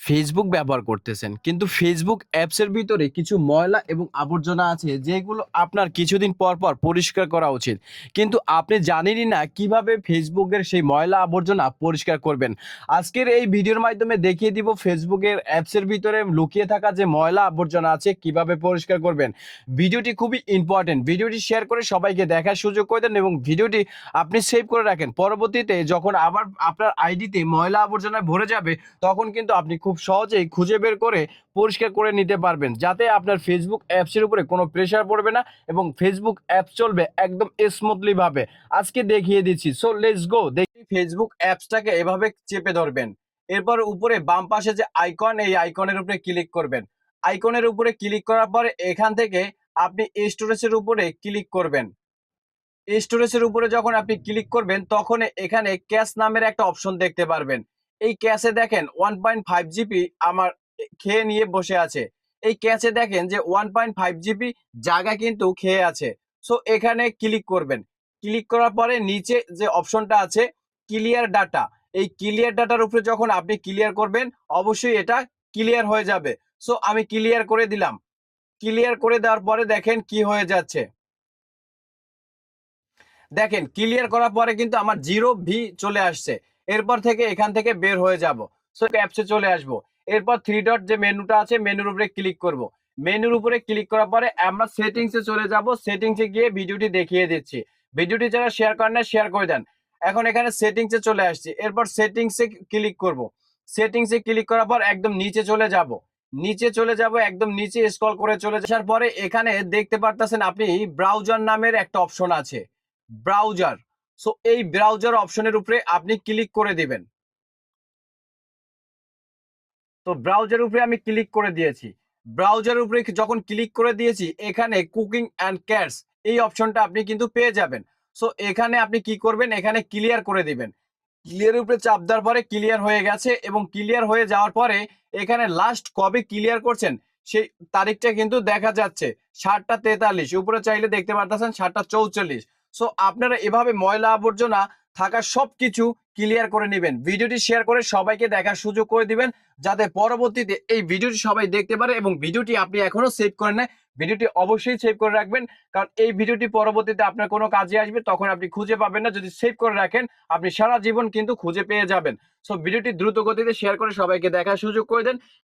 Facebook ব্যবহার করতেছেন, কিন্তু ফেসবুক অ্যাপসের ভিতরে কিছু ময়লা এবং আবর্জনা আছে যেগুলো আপনার কিছুদিন পর পর পরিষ্কার করা উচিত। কিন্তু আপনি জানেনই না কিভাবে ফেসবুকের সেই ময়লা আবর্জনা পরিষ্কার করবেন। আজকের এই ভিডিওর মাধ্যমে দেখিয়ে দিব ফেসবুকের অ্যাপসের ভিতরে লুকিয়ে থাকা যে ময়লা আবর্জনা আছে কিভাবে পরিষ্কার করবেন। ভিডিওটি খুবই ইম্পর্টেন্ট, ভিডিওটি শেয়ার করে সবাইকে দেখার সুযোগ করে দেন এবং ভিডিওটি আপনি সেভ করে রাখেন। পরবর্তীতে যখন আবার আপনার আইডিতে ময়লা আবর্জনায় ভরে যাবে তখন কিন্তু আপনি খুব সহজেই খুঁজে বের করে পরিষ্কার করে নিতে পারবেন, যাতে আপনার ফেসবুক অ্যাপসের উপরে কোনো প্রেশার পড়বে না এবং ফেসবুক অ্যাপস চলবে একদম স্মুথলি ভাবে। আজকে দেখিয়ে দিচ্ছি, সো লেটস গো। দেখি ফেসবুক অ্যাপসটাকে এভাবে চেপে ধরবেন, এরপর উপরে বাম পাশে যে আইকন, এই আইকনের উপরে ক্লিক করবেন। আইকনের উপরে ক্লিক করার পরে এখান থেকে আপনি স্টোরেজের উপরে ক্লিক করবেন। স্টোরেজের উপরে যখন আপনি ক্লিক করবেন তখন এখানে ক্যাশ নামের একটা অপশন দেখতে পারবেন। এই ক্যাশে দেখেন 1.5 জিবি আমার খেয়ে নিয়ে বসে আছে। এই ক্যাশে দেখেন যে 1.5 জিবি জায়গা কিন্তু খেয়ে আছে। সো এখানে ক্লিক করবেন। ক্লিক করার পরে নিচে যে অপশনটা আছে ক্লিয়ার ডাটা, এই ক্লিয়ার ডাটার উপরে যখন আপনি ক্লিয়ার করবেন অবশ্যই এটা ক্লিয়ার হয়ে যাবে। সো আমি ক্লিয়ার করে দিলাম। ক্লিয়ার করে দেওয়ার পরে দেখেন কি হয়ে যাচ্ছে। দেখেন ক্লিয়ার করার পরে কিন্তু আমার 0 ভি চলে আসছে। এরপর থেকে এখান থেকে বের হয়ে যাব। সো অ্যাপসে চলে আসব। এরপর 3 ডট যে মেনুটা আছে মেনুর উপরে ক্লিক করব। মেনুর উপরে ক্লিক করার পরে আমরা সেটিংসে চলে যাব। সেটিংসে গিয়ে ভিডিওটি দেখিয়ে দিচ্ছি। ভিডিওটি যারা শেয়ার করেন না শেয়ার করে দেন। এখন এখানে সেটিংসে চলে আসছি। এরপর সেটিংসে ক্লিক করব। সেটিংসে ক্লিক করার পর একদম নিচে চলে যাব। নিচে চলে যাব, একদম নিচে স্ক্রল করে চলে আসার পরে এখানে দেখতে পারতেছেন আপনি ব্রাউজার নামের একটা অপশন আছে, ব্রাউজার। সো এই ব্রাউজার অপশনের উপরে আপনি ক্লিক করে দিবেন। তো ব্রাউজার উপরে আমি ক্লিক করে দিয়েছি। ব্রাউজার উপরে যখন ক্লিক করে দিয়েছি এখানে কুকিং অ্যান্ড ক্যাটস এই অপশনটা আপনি কিন্তু পেয়ে যাবেন। সো এখানে আপনি কি করবেন, এখানে ক্লিয়ার করে দিবেন। ক্লিয়ার উপরে চাপ দেওয়ার পরে ক্লিয়ার হয়ে গেছে এবং ক্লিয়ার হয়ে যাওয়ার পরে এখানে লাস্ট কবে ক্লিয়ার করছেন সেই তারিখটা কিন্তু দেখা যাচ্ছে 7টা 43। উপরে চাইলে দেখতে পারতেছেন 7টা 44। সো আপনারা এভাবে ময়লা আবর্জনা থাকা সবকিছু ক্লিয়ার করে নেবেন। ভিডিওটি শেয়ার করে সবাইকে দেখার সুযোগ করে দিবেন, যাতে পরবর্তীতে এই ভিডিওটি সবাই দেখতে পারে এবং ভিডিওটি আপনি এখনো সেভ করে নেন। ভিডিওটি অবশ্যই সেভ করে রাখবেন, কারণ এই ভিডিওটি পরবর্তীতে আপনার কোনো কাজে আসবে, তখন আপনি খুঁজে পাবেন না। যদি সেভ করে রাখেন আপনি সারা জীবন কিন্তু খুঁজে পেয়ে যাবেন। সো ভিডিওটি দ্রুত গতিতে শেয়ার করে সবাইকে দেখার সুযোগ করে দেন।